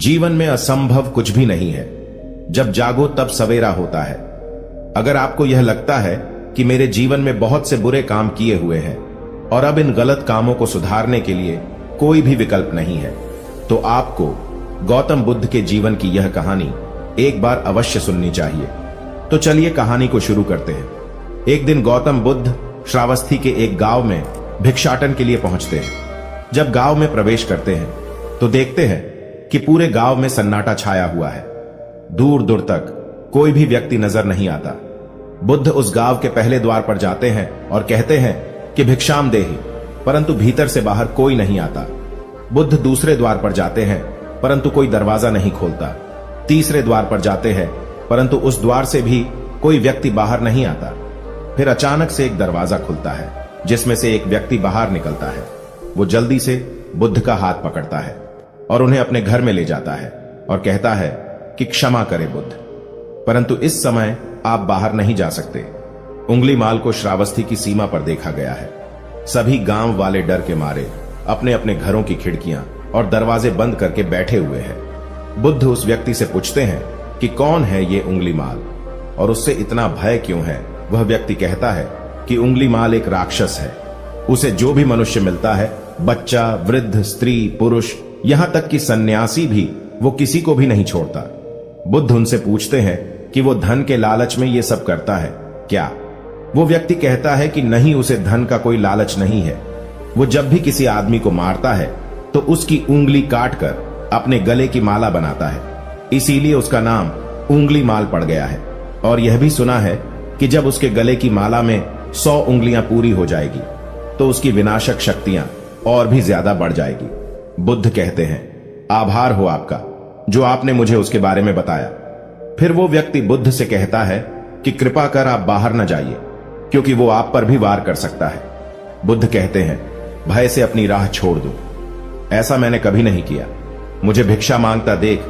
जीवन में असंभव कुछ भी नहीं है। जब जागो तब सवेरा होता है। अगर आपको यह लगता है कि मेरे जीवन में बहुत से बुरे काम किए हुए हैं और अब इन गलत कामों को सुधारने के लिए कोई भी विकल्प नहीं है, तो आपको गौतम बुद्ध के जीवन की यह कहानी एक बार अवश्य सुननी चाहिए। तो चलिए कहानी को शुरू करते हैं। एक दिन गौतम बुद्ध श्रावस्ती के एक गांव में भिक्षाटन के लिए पहुंचते हैं। जब गांव में प्रवेश करते हैं तो देखते हैं कि पूरे गांव में सन्नाटा छाया हुआ है। दूर दूर तक कोई भी व्यक्ति नजर नहीं आता। बुद्ध उस गांव के पहले द्वार पर जाते हैं और कहते हैं कि भिक्षाम देहि, परंतु भीतर से बाहर कोई नहीं आता। बुद्ध दूसरे द्वार पर जाते हैं परंतु कोई दरवाजा नहीं खोलता। तीसरे द्वार पर जाते हैं परंतु उस द्वार से भी कोई व्यक्ति बाहर नहीं आता। फिर अचानक से एक दरवाजा खुलता है जिसमें से एक व्यक्ति बाहर निकलता है। वो जल्दी से बुद्ध का हाथ पकड़ता है और उन्हें अपने घर में ले जाता है और कहता है कि क्षमा करे बुद्ध, परंतु इस समय आप बाहर नहीं जा सकते। उंगलीमाल को श्रावस्ती की सीमा पर देखा गया है। सभी गांव वाले डर के मारे अपने अपने घरों की खिड़कियां और दरवाजे बंद करके बैठे हुए हैं। बुद्ध उस व्यक्ति से पूछते हैं कि कौन है ये उंगलीमाल और उससे इतना भय क्यों है। वह व्यक्ति कहता है कि उंगलीमाल एक राक्षस है। उसे जो भी मनुष्य मिलता है, बच्चा, वृद्ध, स्त्री, पुरुष, यहां तक कि सन्यासी भी, वो किसी को भी नहीं छोड़ता। बुद्ध उनसे पूछते हैं कि वो धन के लालच में ये सब करता है क्या। वो व्यक्ति कहता है कि नहीं, उसे धन का कोई लालच नहीं है। वो जब भी किसी आदमी को मारता है तो उसकी उंगली काटकर अपने गले की माला बनाता है, इसीलिए उसका नाम उंगलीमाल पड़ गया है। और यह भी सुना है कि जब उसके गले की माला में 100 उंगलियां पूरी हो जाएगी तो उसकी विनाशक शक्तियां और भी ज्यादा बढ़ जाएगी। बुद्ध कहते हैं, आभार हो आपका जो आपने मुझे उसके बारे में बताया। फिर वो व्यक्ति बुद्ध से कहता है कि कृपा कर आप बाहर न जाइए, क्योंकि वो आप पर भी वार कर सकता है। बुद्ध कहते हैं, भय से अपनी राह छोड़ दो। ऐसा मैंने कभी नहीं किया। मुझे भिक्षा मांगता देख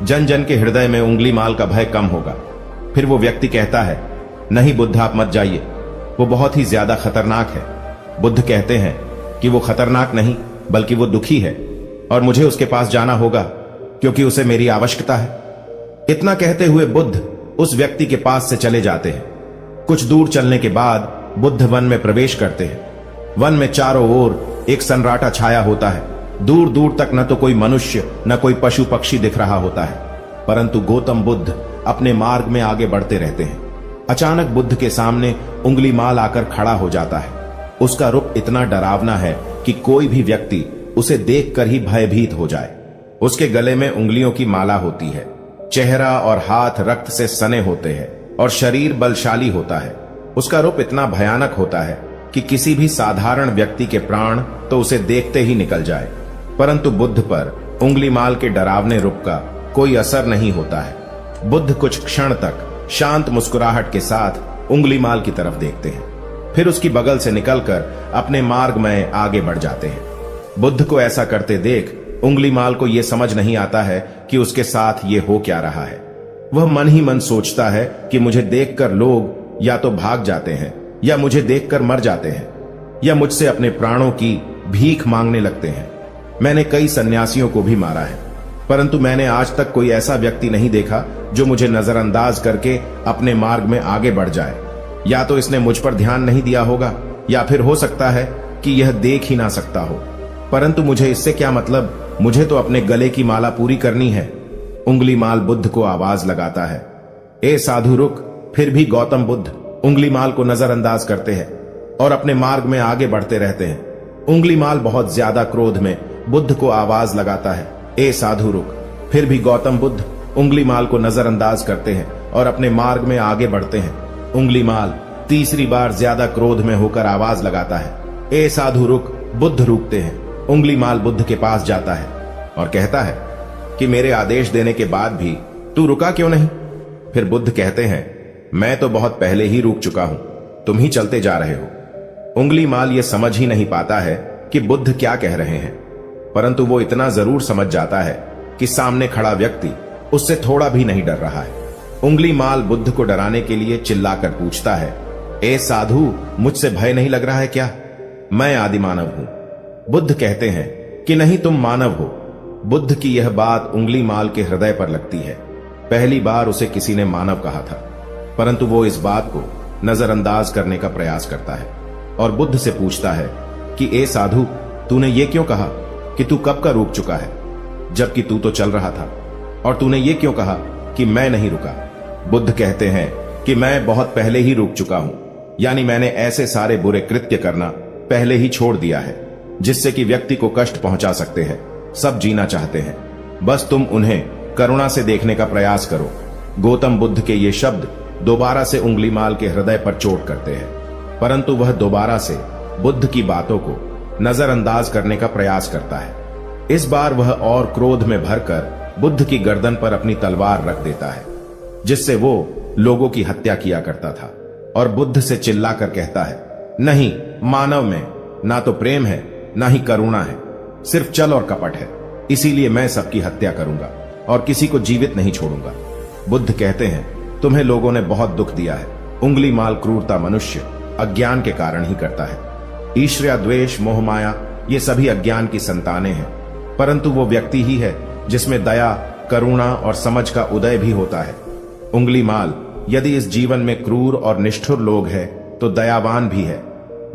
जन जन के हृदय में उंगलीमाल का भय कम होगा। फिर वो व्यक्ति कहता है, नहीं बुद्ध, आप मत जाइए, वो बहुत ही ज्यादा खतरनाक है। बुद्ध कहते हैं कि वो खतरनाक नहीं बल्कि वो दुखी है और मुझे उसके पास जाना होगा क्योंकि उसे मेरी आवश्यकता है। इतना कहते हुए बुद्ध उस व्यक्ति के पास से चले जाते हैं। कुछ दूर चलने के बाद बुद्ध वन में प्रवेश करते हैं। वन में चारों ओर एक सन्नाटा छाया होता है। दूर दूर तक न तो कोई मनुष्य न कोई पशु पक्षी दिख रहा होता है, परंतु गौतम बुद्ध अपने मार्ग में आगे बढ़ते रहते हैं। अचानक बुद्ध के सामने उंगलीमाल आकर खड़ा हो जाता है। उसका रूप इतना डरावना है कि कोई भी व्यक्ति उसे देखकर ही भयभीत हो जाए। उसके गले में उंगलियों की माला होती है, चेहरा और हाथ रक्त से सने होते हैं और शरीर बलशाली होता है। उसका रूप इतना भयानक होता है कि किसी भी साधारण व्यक्ति के प्राण तो उसे देखते ही निकल जाए, परंतु बुद्ध पर उंगलीमाल के डरावने रूप का कोई असर नहीं होता है। बुद्ध कुछ क्षण तक शांत मुस्कुराहट के साथ उंगलीमाल की तरफ देखते हैं, फिर उसकी बगल से निकलकर अपने मार्ग में आगे बढ़ जाते हैं। बुद्ध को ऐसा करते देख उंगलीमाल को यह समझ नहीं आता है कि उसके साथ ये हो क्या रहा है। वह मन ही मन सोचता है कि मुझे देखकर लोग या तो भाग जाते हैं या मुझे देखकर मर जाते हैं या मुझसे अपने प्राणों की भीख मांगने लगते हैं। मैंने कई सन्यासियों को भी मारा है, परंतु मैंने आज तक कोई ऐसा व्यक्ति नहीं देखा जो मुझे नजरअंदाज करके अपने मार्ग में आगे बढ़ जाए। या तो इसने मुझ पर ध्यान नहीं दिया होगा या फिर हो सकता है कि यह देख ही ना सकता हो, परंतु मुझे इससे क्या मतलब, मुझे तो अपने गले की माला पूरी करनी है। उंगलीमाल बुद्ध को आवाज लगाता है, ए साधु रुक। फिर भी गौतम बुद्ध उंगलीमाल को नजरअंदाज करते हैं और अपने मार्ग में आगे बढ़ते रहते हैं। उंगलीमाल बहुत ज्यादा क्रोध में बुद्ध को आवाज लगाता है, ए साधु रुक। फिर भी गौतम बुद्ध उंगलीमाल को नजरअंदाज करते हैं और अपने मार्ग में आगे बढ़ते हैं। उंगलीमाल तीसरी बार ज्यादा क्रोध में होकर आवाज लगाता है, ए साधु रुक। बुद्ध रुकते हैं। उंगलीमाल बुद्ध के पास जाता है और कहता है कि मेरे आदेश देने के बाद भी तू रुका क्यों नहीं। फिर बुद्ध कहते हैं, मैं तो बहुत पहले ही रुक चुका हूं, तुम ही चलते जा रहे हो। उंगलीमाल यह समझ ही नहीं पाता है कि बुद्ध क्या कह रहे हैं, परंतु वो इतना जरूर समझ जाता है कि सामने खड़ा व्यक्ति उससे थोड़ा भी नहीं डर रहा है। उंगलीमाल बुद्ध को डराने के लिए चिल्लाकर पूछता है, ए साधु, मुझसे भय नहीं लग रहा है क्या? मैं आदिमानव हूं। बुद्ध कहते हैं कि नहीं, तुम मानव हो, बुद्ध की यह बात उंगली माल के हृदय पर लगती है। पहली बार उसे किसी ने मानव कहा था, परंतु वो इस बात को नजरअंदाज करने का प्रयास करता है और बुद्ध से पूछता है कि ए साधु, तूने ये क्यों कहा कि तू कब का रुक चुका है, जबकि तू तो चल रहा था, और तूने ये क्यों कहा कि मैं नहीं रुका। बुद्ध कहते हैं कि मैं बहुत पहले ही रुक चुका हूं, यानी मैंने ऐसे सारे बुरे कृत्य करना पहले ही छोड़ दिया है जिससे कि व्यक्ति को कष्ट पहुंचा सकते हैं। सब जीना चाहते हैं, बस तुम उन्हें करुणा से देखने का प्रयास करो। गौतम बुद्ध के ये शब्द दोबारा से उंगलीमाल के हृदय पर चोट करते हैं, परंतु वह दोबारा से बुद्ध की बातों को नजरअंदाज करने का प्रयास करता है। इस बार वह और क्रोध में भरकर बुद्ध की गर्दन पर अपनी तलवार रख देता है, जिससे वो लोगों की हत्या किया करता था, और बुद्ध से चिल्लाकर कहता है, नहीं, मानव में ना तो प्रेम है ना ही करुणा है, सिर्फ छल और कपट है। इसीलिए मैं सबकी हत्या करूंगा और किसी को जीवित नहीं छोड़ूंगा। बुद्ध कहते हैं, तुम्हें लोगों ने बहुत दुख दिया है। उंगलीमाल क्रूरता मनुष्य अज्ञान के कारण ही करता है। ईर्ष्या, द्वेष, मोह, माया ये सभी अज्ञान की संतानें हैं, परंतु वो व्यक्ति ही है जिसमें दया, करुणा और समझ का उदय भी होता है। उंगलीमाल यदि इस जीवन में क्रूर और निष्ठुर लोग हैं तो दयावान भी है।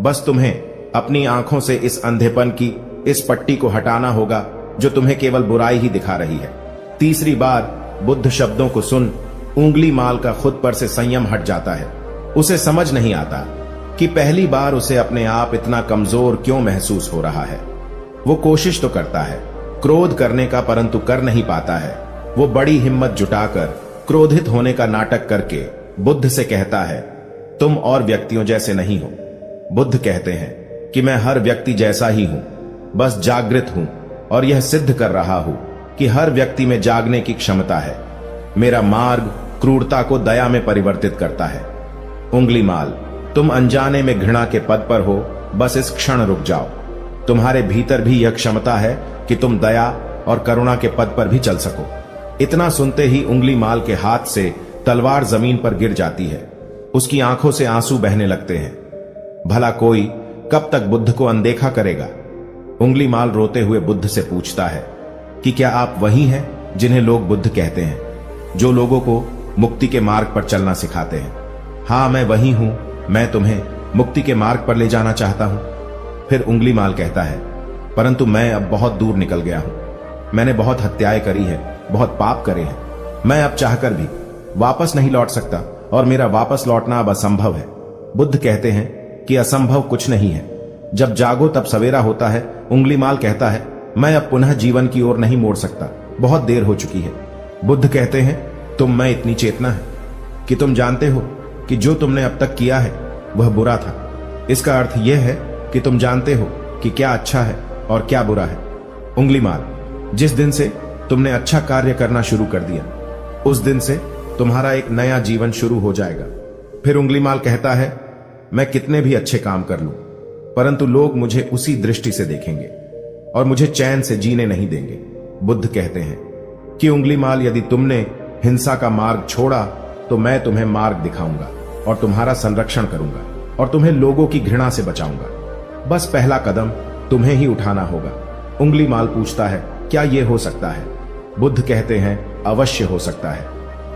बस तुम्हें अपनी आंखों से इस अंधेपन की इस पट्टी को हटाना होगा जो तुम्हें केवल बुराई ही दिखा रही है। तीसरी बार बुद्ध शब्दों को सुन उंगलीमाल का खुद पर से संयम हट जाता है। उसे समझ नहीं आता कि पहली बार उसे अपने आप इतना कमजोर क्यों महसूस हो रहा है। वो कोशिश तो करता है क्रोध करने का, परंतु कर नहीं पाता है। वो बड़ी हिम्मत जुटाकर क्रोधित होने का नाटक करके बुद्ध से कहता है, तुम और व्यक्तियों जैसे नहीं हो। बुद्ध कहते हैं कि मैं हर व्यक्ति जैसा ही हूं, बस जागृत हूं और यह सिद्ध कर रहा हूं कि हर व्यक्ति में जागने की क्षमता है। मेरा मार्ग क्रूरता को दया में परिवर्तित करता है। उंगलीमाल, तुम अनजाने में घृणा के पद पर हो, बस इस क्षण रुक जाओ। तुम्हारे भीतर भी यह क्षमता है कि तुम दया और करुणा के पद पर भी चल सको। इतना सुनते ही उंगलीमाल के हाथ से तलवार जमीन पर गिर जाती है। उसकी आंखों से आंसू बहने लगते हैं। भला कोई कब तक बुद्ध को अनदेखा करेगा। उंगलीमाल रोते हुए बुद्ध से पूछता है कि क्या आप वही हैं जिन्हें लोग बुद्ध कहते हैं, जो लोगों को मुक्ति के मार्ग पर चलना सिखाते हैं। हाँ, मैं वही हूं, मैं तुम्हें मुक्ति के मार्ग पर ले जाना चाहता हूं। फिर उंगलीमाल कहता है, परंतु मैं अब बहुत दूर निकल गया हूं। मैंने बहुत हत्याएं करी है, बहुत पाप करे हैं। मैं अब चाहकर भी वापस नहीं लौट सकता और मेरा वापस लौटना अब असंभव है। बुद्ध कहते हैं कि असंभव कुछ नहीं है, जब जागो तब सवेरा होता है। उंगलीमाल कहता है, मैं अब पुनः जीवन की ओर नहीं मोड़ सकता, बहुत देर हो चुकी है। बुद्ध कहते हैं, तुम में इतनी चेतना है कि तुम जानते हो कि जो तुमने अब तक किया है वह बुरा था। इसका अर्थ यह है कि तुम जानते हो कि क्या अच्छा है और क्या बुरा है। उंगलीमाल, जिस दिन से तुमने अच्छा कार्य करना शुरू कर दिया, उस दिन से तुम्हारा एक नया जीवन शुरू हो जाएगा। फिर उंगलीमाल कहता है, मैं कितने भी अच्छे काम कर लूं, परंतु लोग मुझे उसी दृष्टि से देखेंगे और मुझे चैन से जीने नहीं देंगे। बुद्ध कहते हैं कि उंगलीमाल, यदि तुमने हिंसा का मार्ग छोड़ा तो मैं तुम्हें मार्ग दिखाऊंगा और तुम्हारा संरक्षण करूंगा और तुम्हें लोगों की घृणा से बचाऊंगा। बस पहला कदम तुम्हें ही उठाना होगा। उंगलीमाल पूछता है, क्या यह हो सकता है? बुद्ध कहते हैं, अवश्य हो सकता है।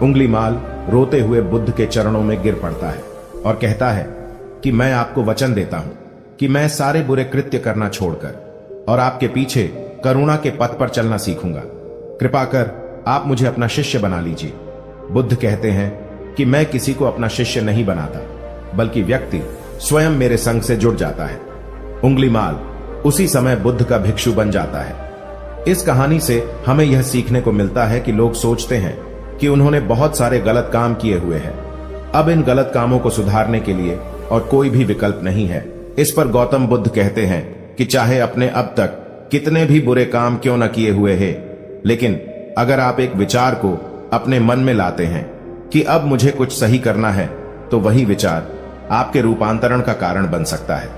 उंगलीमाल रोते हुए बुद्ध के चरणों में गिर पड़ता है और कहता है कि मैं आपको वचन देता हूं कि मैं सारे बुरे कृत्य करना छोड़कर और आपके पीछे करुणा के पथ पर चलना सीखूंगा। कृपा कर आप मुझे अपना शिष्य बना लीजिए। बुद्ध कहते हैं कि मैं किसी को अपना शिष्य नहीं बनाता, बल्कि व्यक्ति स्वयं मेरे संग से जुड़ जाता है। उंगलीमाल उसी समय बुद्ध का भिक्षु बन जाता है। इस कहानी से हमें यह सीखने को मिलता है कि लोग सोचते हैं कि उन्होंने बहुत सारे गलत काम किए हुए हैं, अब इन गलत कामों को सुधारने के लिए और कोई भी विकल्प नहीं है। इस पर गौतम बुद्ध कहते हैं कि चाहे अपने अब तक कितने भी बुरे काम क्यों न किए हुए हैं, लेकिन अगर आप एक विचार को अपने मन में लाते हैं कि अब मुझे कुछ सही करना है, तो वही विचार आपके रूपांतरण का कारण बन सकता है।